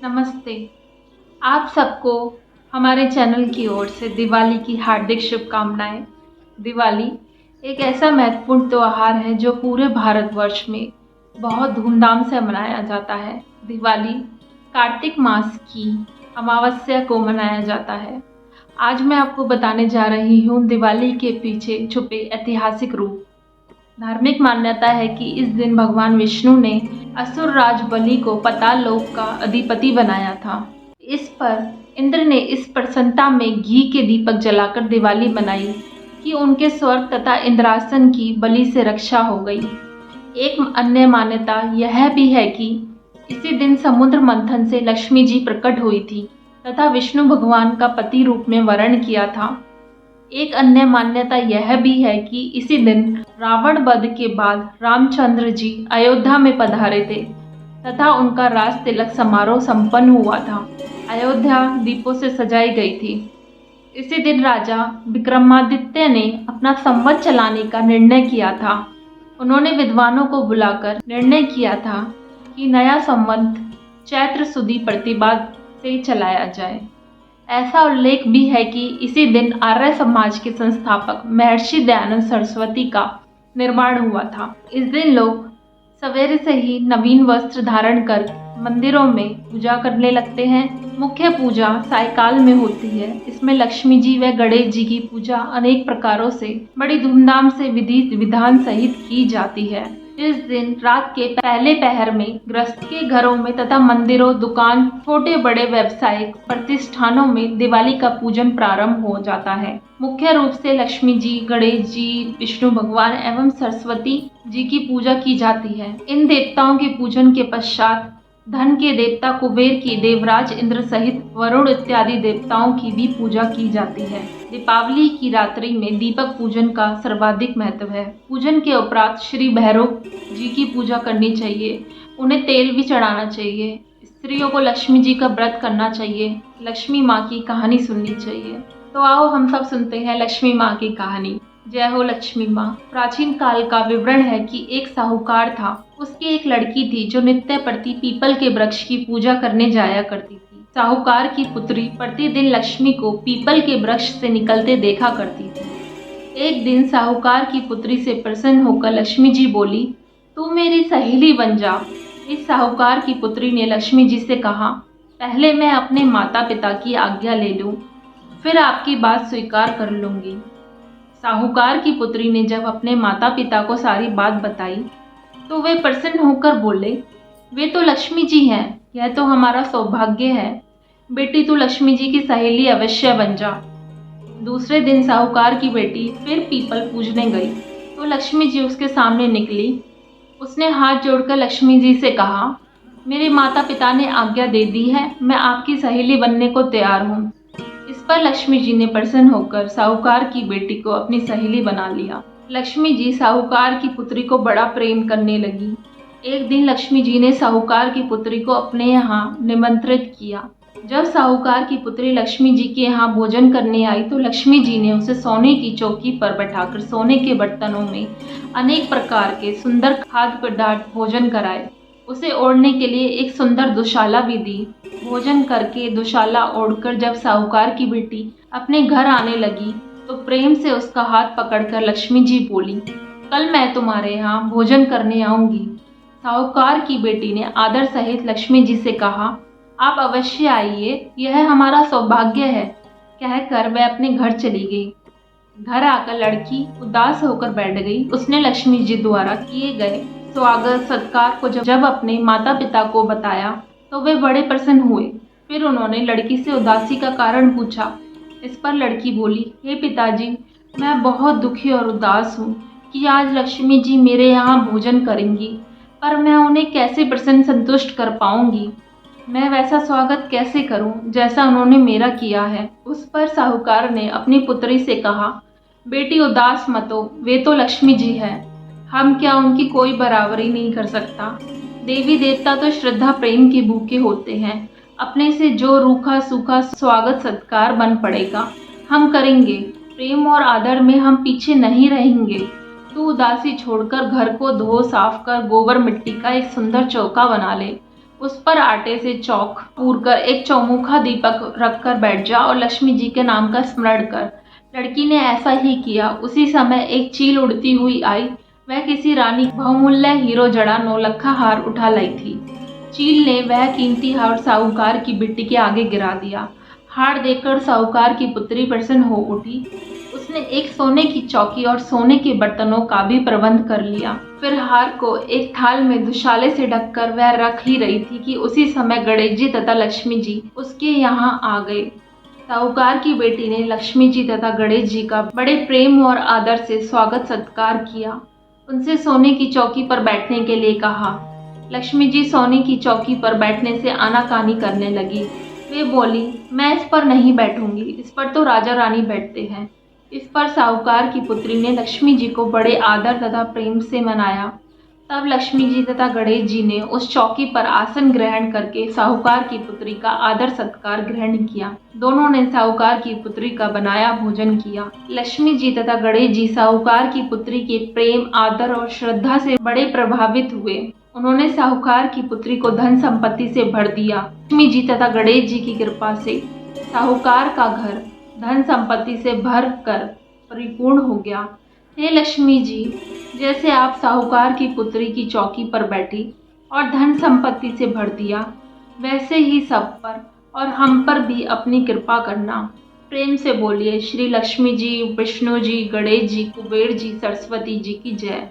नमस्ते। आप सबको हमारे चैनल की ओर से दिवाली की हार्दिक शुभकामनाएँ। दिवाली एक ऐसा महत्वपूर्ण त्योहार है जो पूरे भारतवर्ष में बहुत धूमधाम से मनाया जाता है। दिवाली कार्तिक मास की अमावस्या को मनाया जाता है। आज मैं आपको बताने जा रही हूँ दिवाली के पीछे छुपे ऐतिहासिक रूप। धार्मिक मान्यता है कि इस दिन भगवान विष्णु ने असुर राज बलि को पाताल लोक का अधिपति बनाया था। इस पर इंद्र ने इस प्रसन्नता में घी के दीपक जलाकर दिवाली मनाई कि उनके स्वर्ग तथा इंद्रासन की बलि से रक्षा हो गई। एक अन्य मान्यता यह भी है कि इसी दिन समुद्र मंथन से लक्ष्मी जी प्रकट हुई थी तथा विष्णु भगवान का पति रूप में वर्ण किया था। एक अन्य मान्यता यह भी है कि इसी दिन रावण वध के बाद रामचंद्र जी अयोध्या में पधारे थे तथा उनका राज तिलक समारोह संपन्न हुआ था। अयोध्या दीपों से सजाई गई थी। इसी दिन राजा विक्रमादित्य ने अपना संवत चलाने का निर्णय किया था। उन्होंने विद्वानों को बुलाकर निर्णय किया था कि नया संवत चैत्र सुदी प्रतिपदा से चलाया जाए। ऐसा उल्लेख भी है कि इसी दिन आर्य समाज के संस्थापक महर्षि दयानंद सरस्वती का निर्माण हुआ था। इस दिन लोग सवेरे से ही नवीन वस्त्र धारण कर मंदिरों में पूजा करने लगते हैं। मुख्य पूजा सायंकाल में होती है। इसमें लक्ष्मी जी व गणेश जी की पूजा अनेक प्रकारों से बड़ी धूमधाम से विधि विधान सहित की जाती है। इस दिन रात के पहले पहर में गृहस्थ के घरों में तथा मंदिरों, दुकान, छोटे बड़े व्यावसायिक प्रतिष्ठानों में दिवाली का पूजन प्रारंभ हो जाता है। मुख्य रूप से लक्ष्मी जी, गणेश जी, विष्णु भगवान एवं सरस्वती जी की पूजा की जाती है। इन देवताओं के पूजन के पश्चात धन के देवता कुबेर की, देवराज इंद्र सहित वरुण इत्यादि देवताओं की भी पूजा की जाती है। दीपावली की रात्रि में दीपक पूजन का सर्वाधिक महत्व है। पूजन के उपरांत श्री भैरव जी की पूजा करनी चाहिए। उन्हें तेल भी चढ़ाना चाहिए। स्त्रियों को लक्ष्मी जी का व्रत करना चाहिए। लक्ष्मी माँ की कहानी सुननी चाहिए। तो आओ हम सब सुनते हैं लक्ष्मी माँ की कहानी। जय हो लक्ष्मी माँ। प्राचीन काल का विवरण है कि एक साहूकार था। उसकी एक लड़की थी जो नित्य प्रति पीपल के वृक्ष की पूजा करने जाया करती थी। साहूकार की पुत्री प्रतिदिन लक्ष्मी को पीपल के वृक्ष से निकलते देखा करती थी। एक दिन साहूकार की पुत्री से प्रसन्न होकर लक्ष्मी जी बोली, तू मेरी सहेली बन जा। इस साहूकार की पुत्री ने लक्ष्मी जी से कहा, पहले मैं अपने माता पिता की आज्ञा ले लूं, फिर आपकी बात स्वीकार कर लूंगी। साहूकार की पुत्री ने जब अपने माता पिता को सारी बात बताई तो वे प्रसन्न होकर बोले, वे तो लक्ष्मी जी हैं, यह तो हमारा सौभाग्य है। बेटी तू लक्ष्मी जी की सहेली अवश्य बन जा। दूसरे दिन साहूकार की बेटी फिर पीपल पूजने गई तो लक्ष्मी जी उसके सामने निकली। उसने हाथ जोड़कर लक्ष्मी जी से कहा, मेरे माता पिता ने आज्ञा दे दी है, मैं आपकी सहेली बनने को तैयार हूँ। इस पर लक्ष्मी जी ने प्रसन्न होकर साहूकार की बेटी को अपनी सहेली बना लिया। लक्ष्मी जी साहूकार की पुत्री को बड़ा प्रेम करने लगी। एक दिन लक्ष्मी जी ने साहूकार की पुत्री को अपने यहाँ निमंत्रित किया। जब साहूकार की पुत्री लक्ष्मी जी के यहाँ भोजन करने आई तो लक्ष्मी जी ने उसे सोने की चौकी पर बैठाकर सोने के बर्तनों में अनेक प्रकार के सुंदर खाद्य पदार्थ भोजन कराए। उसे ओढ़ने के लिए एक सुंदर दुशाला भी दी। भोजन करके दुशाला ओढ़कर जब साहूकार की बेटी अपने घर आने लगी तो प्रेम से उसका हाथ पकड़कर लक्ष्मी जी बोली, कल मैं तुम्हारे यहाँ भोजन करने आऊंगी। साहूकार की बेटी ने आदर सहित लक्ष्मी जी से कहा, आप अवश्य आइए, यह हमारा सौभाग्य है। कहकर वह अपने घर चली गई। घर आकर लड़की उदास होकर बैठ गई। उसने लक्ष्मी जी द्वारा किए गए स्वागत सत्कार को जब अपने माता पिता को बताया तो वे बड़े प्रसन्न हुए। फिर उन्होंने लड़की से उदासी का कारण पूछा। इस पर लड़की बोली, हे पिताजी, मैं बहुत दुखी और उदास हूँ कि आज लक्ष्मी जी मेरे यहाँ भोजन करेंगी, पर मैं उन्हें कैसे प्रसन्न संतुष्ट कर पाऊंगी। मैं वैसा स्वागत कैसे करूं जैसा उन्होंने मेरा किया है। उस पर साहूकार ने अपनी पुत्री से कहा, बेटी उदास मत हो, वे तो लक्ष्मी जी हैं, हम क्या उनकी कोई बराबरी नहीं कर सकता। देवी देवता तो श्रद्धा प्रेम के भूखे होते हैं। अपने से जो रूखा सूखा स्वागत सत्कार बन पड़ेगा हम करेंगे। प्रेम और आदर में हम पीछे नहीं रहेंगे। तू उदासी छोड़कर घर को धो साफ कर गोबर मिट्टी का एक सुंदर चौका बना ले, उस पर आटे से चौक पूरकर एक चौमुखा दीपक रखकर बैठ जा और लक्ष्मी जी के नाम का स्मरण कर। लड़की ने ऐसा ही किया। उसी समय एक चील उड़ती हुई आई। वह किसी रानी बहुमूल्य हीरो जड़ा नौलखा हार उठा लाई थी। चील ने वह कीमती हार साहूकार की बिट्टी के आगे गिरा दिया। हार देखकर साहूकार की पुत्री प्रसन्न हो उठी। उसने एक सोने की चौकी और सोने के बर्तनों का भी प्रबंध कर लिया। फिर हार को एक थाल में दुशाले से ढककर वह रख ही रही थी कि उसी समय गणेश जी तथा लक्ष्मी जी उसके यहाँ आ गए। साहूकार की बेटी ने लक्ष्मी जी तथा गणेश जी का बड़े प्रेम और आदर से स्वागत सत्कार किया। उनसे सोने की चौकी पर बैठने के लिए कहा। लक्ष्मी जी सोने की चौकी पर बैठने से आनाकानी करने लगी। वे बोली, मैं इस पर नहीं बैठूंगी, इस पर तो राजा रानी बैठते हैं। इस पर साहूकार की पुत्री ने लक्ष्मी जी को बड़े आदर तथा प्रेम से मनाया। तब लक्ष्मी जी तथा गणेश जी ने उस चौकी पर आसन ग्रहण करके साहूकार की पुत्री का आदर सत्कार ग्रहण किया। दोनों ने साहूकार की पुत्री का बनाया भोजन किया। लक्ष्मी जी तथा गणेश जी साहूकार की पुत्री के प्रेम, आदर और श्रद्धा से बड़े प्रभावित हुए। उन्होंने साहूकार की पुत्री को धन संपत्ति से भर दिया। लक्ष्मी जी तथा गणेश जी की कृपा से साहूकार का घर धन संपत्ति से भर कर परिपूर्ण हो गया। हे लक्ष्मी जी, जैसे आप साहूकार की पुत्री की चौकी पर बैठी और धन संपत्ति से भर दिया, वैसे ही सब पर और हम पर भी अपनी कृपा करना। प्रेम से बोलिए श्री लक्ष्मी जी, विष्णु जी, गणेश जी, कुबेर जी, सरस्वती जी की जय।